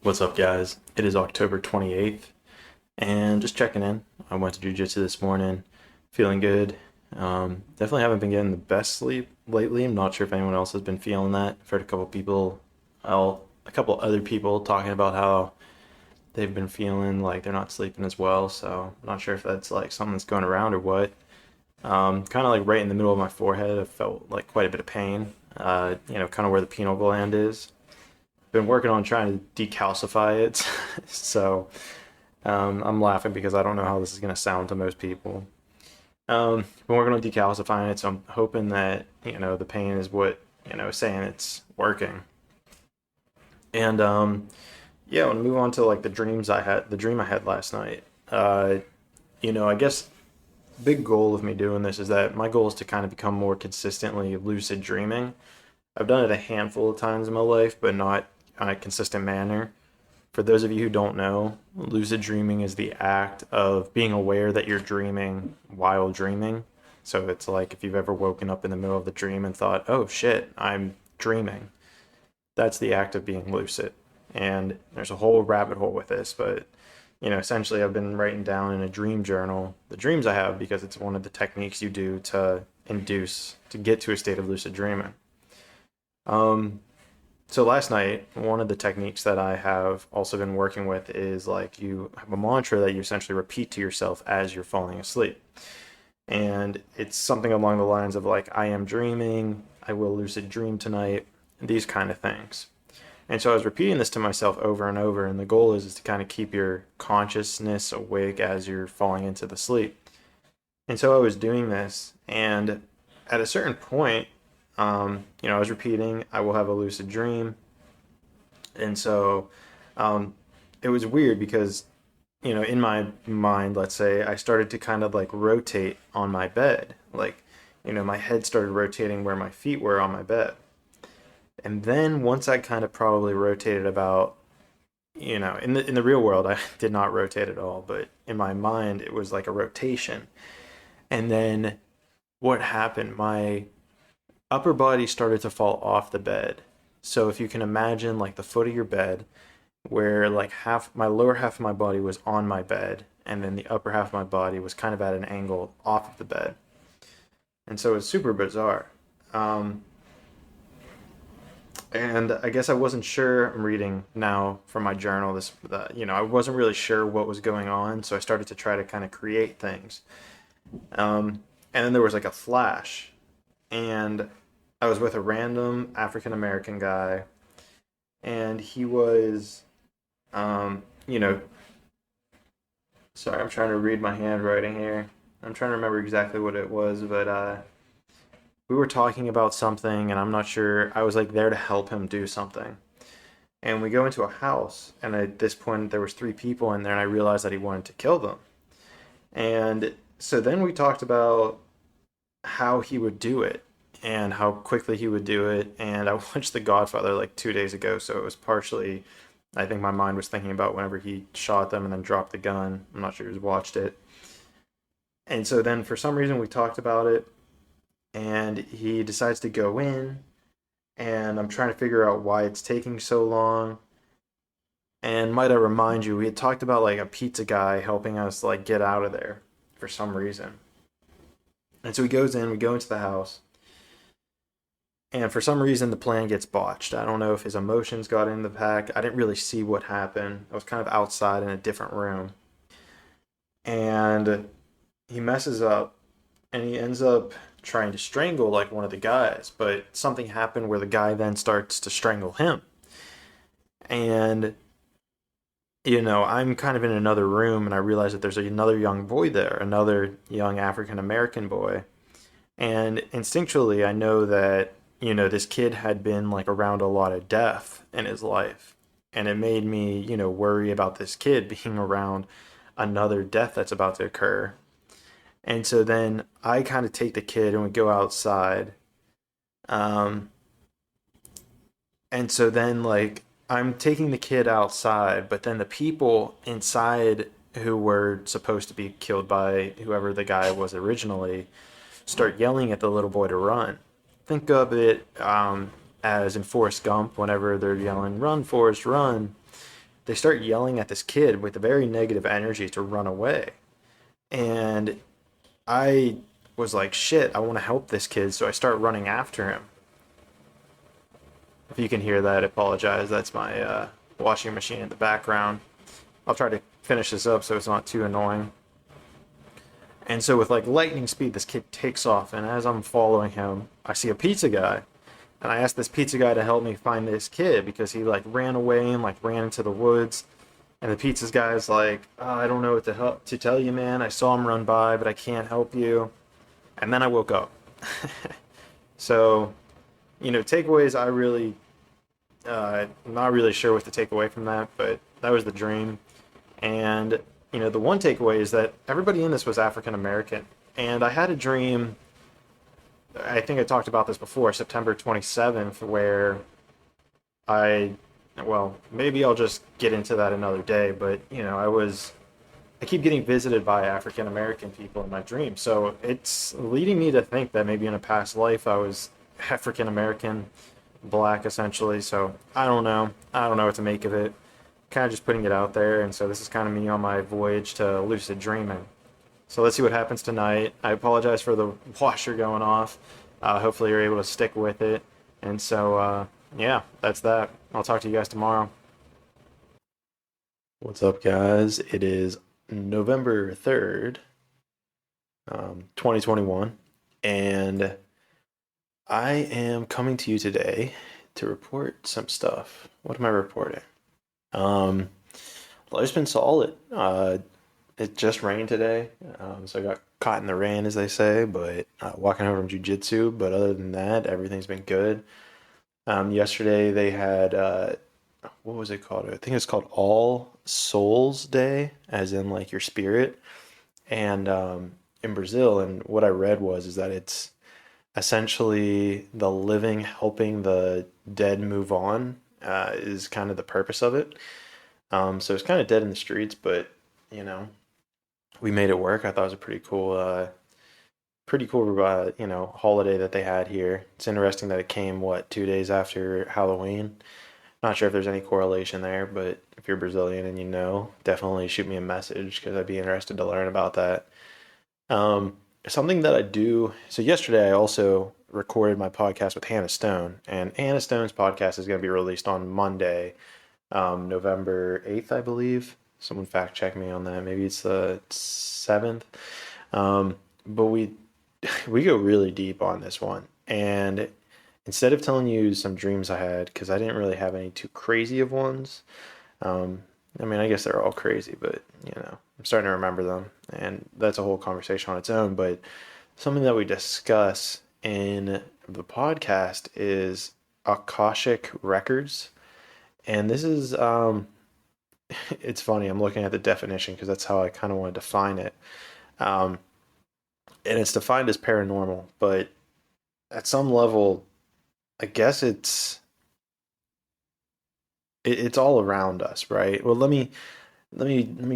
What's up, guys? It is October 28th, and just checking in. I went to jujitsu this morning, feeling good. Definitely haven't been getting the best sleep lately. I'm not sure if anyone else has been feeling that. I've heard a couple other people talking about how they've been feeling like they're not sleeping as well. So I'm not sure if that's like something that's going around or what. Kind of like right in the middle of my forehead, I felt like quite a bit of pain. Kind of where the pineal gland is. Been working on trying to decalcify it. I'm laughing because I don't know how this is going to sound to most people. Been working on decalcifying it, so I'm hoping that the pain is what saying it's working. And yeah, I want to move on to like the dream I had last night. I guess big goal of me doing this is that my goal is to kind of become more consistently lucid dreaming. I've done it a handful of times in my life, but not on a consistent manner. For those of you who don't know, lucid dreaming is the act of being aware that you're dreaming while dreaming. So it's like if you've ever woken up in the middle of the dream and thought, oh shit, I'm dreaming. That's the act of being lucid. And there's a whole rabbit hole with this, but essentially I've been writing down in a dream journal the dreams I have because it's one of the techniques you do to get to a state of lucid dreaming. Um, so last night, one of the techniques that I have also been working with is like you have a mantra that you essentially repeat to yourself as you're falling asleep. And it's something along the lines of like, I am dreaming, I will lucid dream tonight, these kind of things. And so I was repeating this to myself over and over, and the goal is to kind of keep your consciousness awake as you're falling into the sleep. And so I was doing this, and at a certain point, I was repeating, I will have a lucid dream. And so um, it was weird because, in my mind, let's say, I started to kind of like rotate on my bed. Like, my head started rotating where my feet were on my bed. And then once I kind of probably rotated about, in the real world, I did not rotate at all, but in my mind, it was like a rotation. And then what happened? My upper body started to fall off the bed. So if you can imagine like the foot of your bed, where like half my lower half of my body was on my bed, and then the upper half of my body was kind of at an angle off of the bed. And so it's super bizarre. Um, and I guess I wasn't sure. I'm reading now from my journal. I wasn't really sure what was going on, so I started to try to kind of create things. And then there was like a flash, and I was with a random African American guy, and he was, um, you know, sorry, I'm trying to read my handwriting here. I'm trying to remember exactly what it was, but we were talking about something, and I'm not sure. I was like there to help him do something, and we go into a house, and at this point there was three people in there, and I realized that he wanted to kill them, and so then we talked about how he would do it and how quickly he would do it. And I watched The Godfather like 2 days ago, so it was partially, I think my mind was thinking about whenever he shot them and then dropped the gun. I'm not sure who's watched it. And so then for some reason we talked about it, and he decides to go in, and I'm trying to figure out why it's taking so long. And might I remind you, we had talked about like a pizza guy helping us like get out of there for some reason. And so he goes in, we go into the house, and for some reason the plan gets botched. I don't know if his emotions got in the pack. I didn't really see what happened. I was kind of outside in a different room. And he messes up, and he ends up trying to strangle like one of the guys, but something happened where the guy then starts to strangle him. And I'm kind of in another room, and I realize that there's another young boy there, another young African American boy. And instinctually, I know that, this kid had been like around a lot of death in his life. And it made me, worry about this kid being around another death that's about to occur. And so then I kind of take the kid and we go outside. Um, and so then, like, I'm taking the kid outside, but then the people inside who were supposed to be killed by whoever the guy was originally start yelling at the little boy to run. Think of it as in Forrest Gump, whenever they're yelling, "Run, Forrest, run." they start yelling at this kid with a very negative energy to run away. And I was like, shit, I want to help this kid. So I start running after him. If you can hear that, I apologize. That's my washing machine in the background. I'll try to finish this up so it's not too annoying. And so with like lightning speed, this kid takes off. And as I'm following him, I see a pizza guy. And I asked this pizza guy to help me find this kid because he like ran away and like ran into the woods. And the pizza guy's like, oh, I don't know what to tell you, man. I saw him run by, but I can't help you. And then I woke up. So, takeaways, I really, not really sure what to take away from that, but that was the dream. And, the one takeaway is that everybody in this was African American. And I had a dream, I think I talked about this before, September 27th, where well, maybe I'll just get into that another day, but, I keep getting visited by African American people in my dreams. So it's leading me to think that maybe in a past life I was African American, black essentially. So I don't know. I don't know what to make of it. Kind of just putting it out there. And so this is kind of me on my voyage to lucid dreaming. So let's see what happens tonight. I apologize for the washer going off. Hopefully you're able to stick with it. And so, yeah, that's that. I'll talk to you guys tomorrow. What's up, guys? It is November 3rd, 2021, and I am coming to you today to report some stuff. What am I reporting? Life's been solid. It just rained today, so I got caught in the rain, as they say, but walking home from jiu-jitsu, but other than that, everything's been good. Yesterday they had what was it called? I think it's called All Souls Day, as in like your spirit. And in Brazil, and what I read is that it's essentially the living helping the dead move on, is kind of the purpose of it. So it's kind of dead in the streets, but we made it work. I thought it was a pretty cool, holiday that they had here. It's interesting that it came 2 days after Halloween. Not sure if there's any correlation there, but if you're Brazilian and definitely shoot me a message because I'd be interested to learn about that. Something that I do. So yesterday I also recorded my podcast with Hannah Stone, and Hannah Stone's podcast is going to be released on Monday, November 8th, I believe. Someone fact check me on that. Maybe it's the 7th. But we go really deep on this one, and instead of telling you some dreams I had, because I didn't really have any too crazy of ones. I guess they're all crazy, but I'm starting to remember them, and that's a whole conversation on its own. But something that we discuss in the podcast is akashic records, and this is it's funny. I'm looking at the definition because that's how I kind of want to define it, and it's defined as paranormal, but at some level, I guess it's all around us, right? Well, let me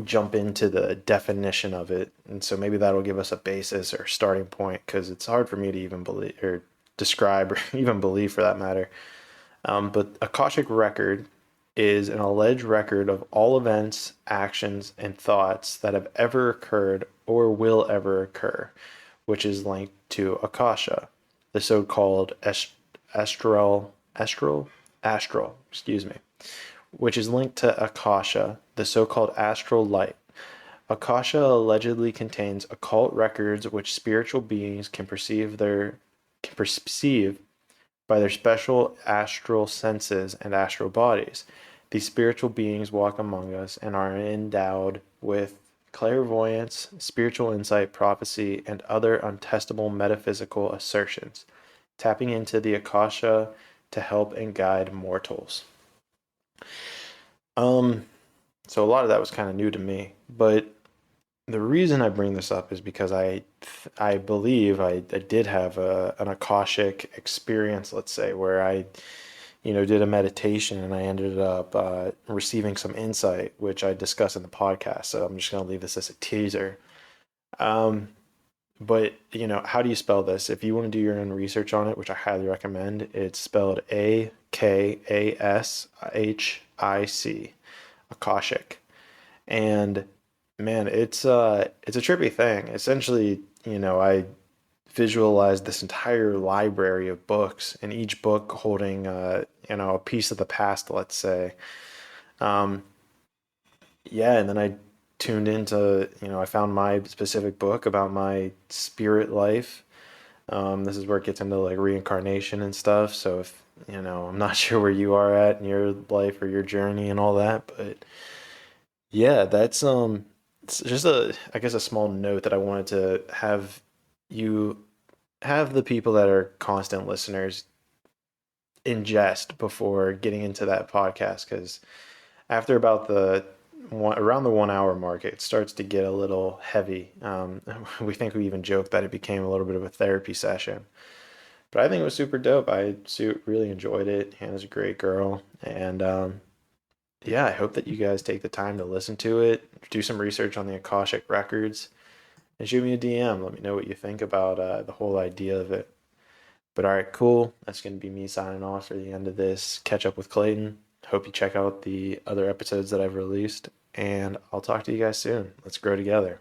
jump into the definition of it, and so maybe that'll give us a basis or starting point, because it's hard for me to even believe or describe or even believe, for that matter. But akashic record is an alleged record of all events, actions, and thoughts that have ever occurred or will ever occur, which is linked to akasha, the so-called astral, which is linked to akasha, the so-called astral light. Akasha allegedly contains occult records which spiritual beings can perceive by their special astral senses and astral bodies. These spiritual beings walk among us and are endowed with clairvoyance, spiritual insight, prophecy, and other untestable metaphysical assertions, tapping into the akasha to help and guide mortals. So a lot of that was kind of new to me, but the reason I bring this up is because I believe I did have an akashic experience, let's say, where I did a meditation and I ended up receiving some insight, which I discuss in the podcast. So I'm just going to leave this as a teaser. But how do you spell this? If you want to do your own research on it, which I highly recommend, it's spelled Akashic. akashic. And man, it's a trippy thing. Essentially, I visualized this entire library of books, and each book holding a piece of the past, let's say. Um, yeah, and then I tuned into, I found my specific book about my spirit life. This is where it gets into like reincarnation and stuff. So if, I'm not sure where you are at in your life or your journey and all that, but yeah, that's it's just I guess a small note that I wanted to have you have the people that are constant listeners ingest before getting into that podcast, because after about around the 1 hour mark, it starts to get a little heavy. We think we even joked that it became a little bit of a therapy session, but I think it was super dope. Really enjoyed it. Hannah's a great girl, and yeah, I hope that you guys take the time to listen to it, do some research on the Akashic records, and shoot me a DM. Let me know what you think about the whole idea of it. But all right, cool. That's going to be me signing off for the end of this catch up with Clayton. Hope you check out the other episodes that I've released, and I'll talk to you guys soon. Let's grow together.